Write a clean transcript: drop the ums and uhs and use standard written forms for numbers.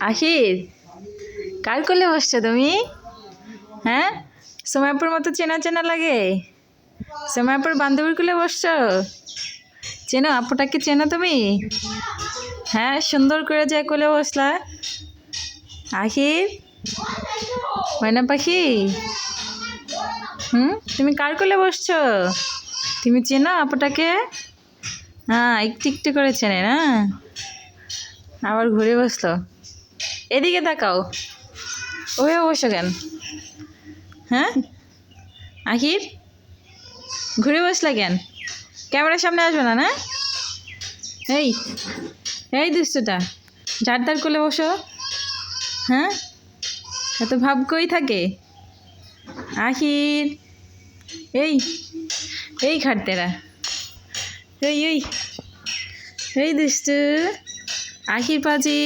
আহির কার কোলে বসছো তুমি? হ্যাঁ, সময়পুর মতো চেনা চেনা লাগে। সময়পুর বান্ধবীর কোলে বসছো? চেনো আপুটাকে? চেনো তুমি? হ্যাঁ, সুন্দর করে যে কোলে বসলা। আহির, ময়না পাখি, তুমি কার কোলে বসছো? তুমি চেনো আপুটাকে? হ্যাঁ, একটু একটু করে চেনে না। আবার ঘুরে বসলো। এদিকে তাকাও, ওই বসো কেন? হ্যাঁ আহির, ঘুরে বসলা কেন? ক্যামেরার সামনে আসবে না? না, এই এই দুষ্টুটা, ঝাড়দার কোলে বসো। হ্যাঁ, এত ভাব কই থাকে? আহির, এই এই খাটতেরা, এই এই এই দুষ্টু আহির পাজি।